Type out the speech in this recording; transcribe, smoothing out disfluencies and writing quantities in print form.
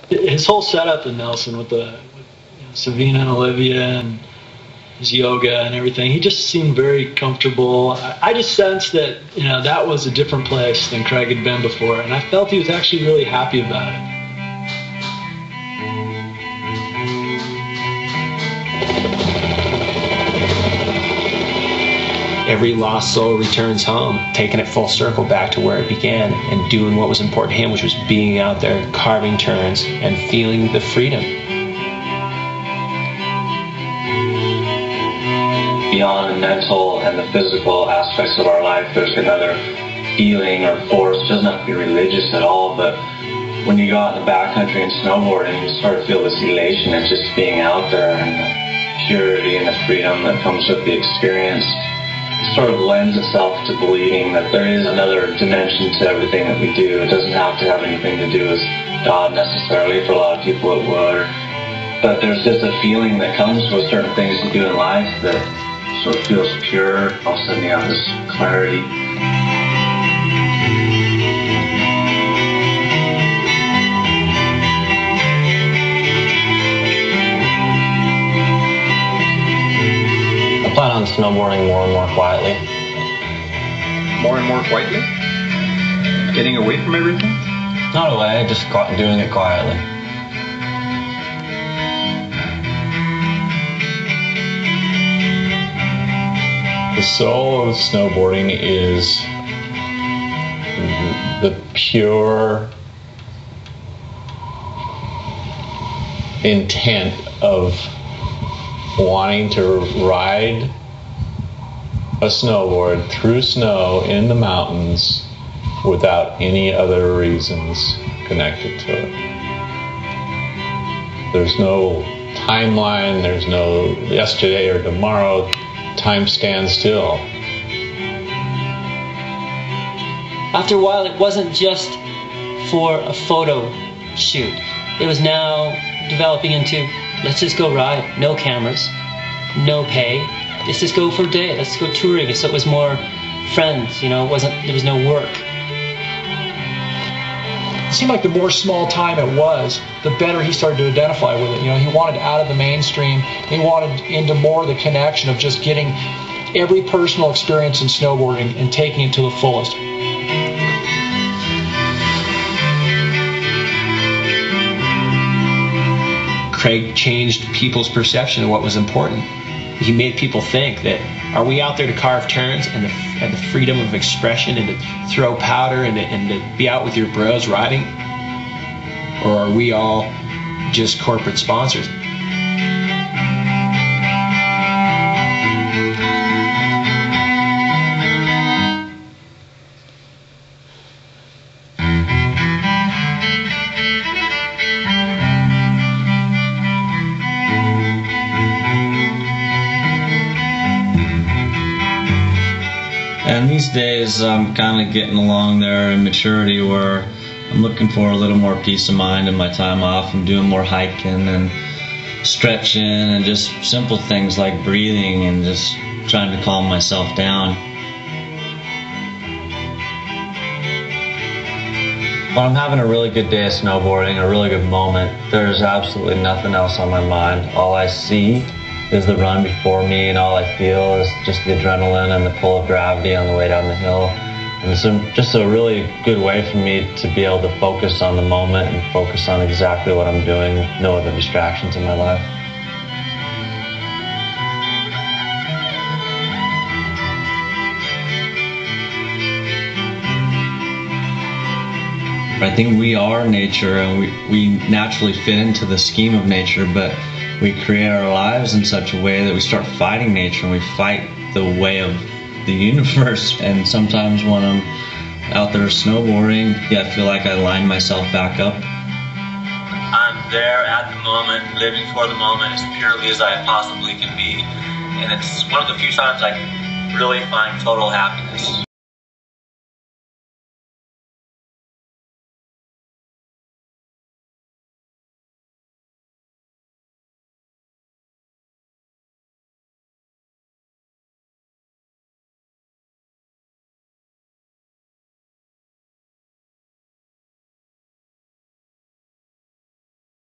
His whole setup in Nelson with the Savina and Olivia and his yoga and everything, he just seemed very comfortable. I just sensed that that was a different place than Craig had been before, and I felt he was actually really happy about it. Every lost soul returns home, taking it full circle back to where it began and doing what was important to him, which was being out there, carving turns, and feeling the freedom. Beyond the mental and the physical aspects of our life, there's another feeling or force. It doesn't have to be religious at all, but when you go out in the backcountry and snowboarding, you sort of feel this elation of just being out there and the purity and the freedom that comes with the experience. Sort of lends itself to believing that there is another dimension to everything that we do. It doesn't have to have anything to do with God necessarily. For a lot of people it would. But there's just a feeling that comes with certain things you do in life that sort of feels pure. All of a sudden you have this clarity. I plan on snowboarding more and more quietly. More and more quietly? Getting away from everything? Not away, just doing it quietly. The soul of snowboarding is the pure intent of wanting to ride a snowboard through snow in the mountains without any other reasons connected to it. There's no timeline, there's no yesterday or tomorrow. Time stands still. After a while, it wasn't just for a photo shoot. It was now developing into, let's just go ride, no cameras, no pay. Let's just go for a day. Let's go touring. So it was more friends. There was no work. It seemed like the more small time it was, the better he started to identify with it. He wanted out of the mainstream. He wanted into more of the connection of just getting every personal experience in snowboarding and taking it to the fullest. Craig changed people's perception of what was important. He made people think that, are we out there to carve turns and the freedom of expression and to throw powder and to be out with your bros riding? Or are we all just corporate sponsors? And these days I'm kind of getting along there in maturity where I'm looking for a little more peace of mind in my time off. I'm doing more hiking and stretching and just simple things like breathing and just trying to calm myself down. When I'm having a really good day of snowboarding, a really good moment, there's absolutely nothing else on my mind. All I see is the run before me, and all I feel is just the adrenaline and the pull of gravity on the way down the hill. And it's just a really good way for me to be able to focus on the moment and focus on exactly what I'm doing, no other distractions in my life. I think we are nature, and we naturally fit into the scheme of nature, but we create our lives in such a way that we start fighting nature, and we fight the way of the universe. And sometimes when I'm out there snowboarding, I feel like I line myself back up. I'm there at the moment, living for the moment as purely as I possibly can be. And it's one of the few times I can really find total happiness.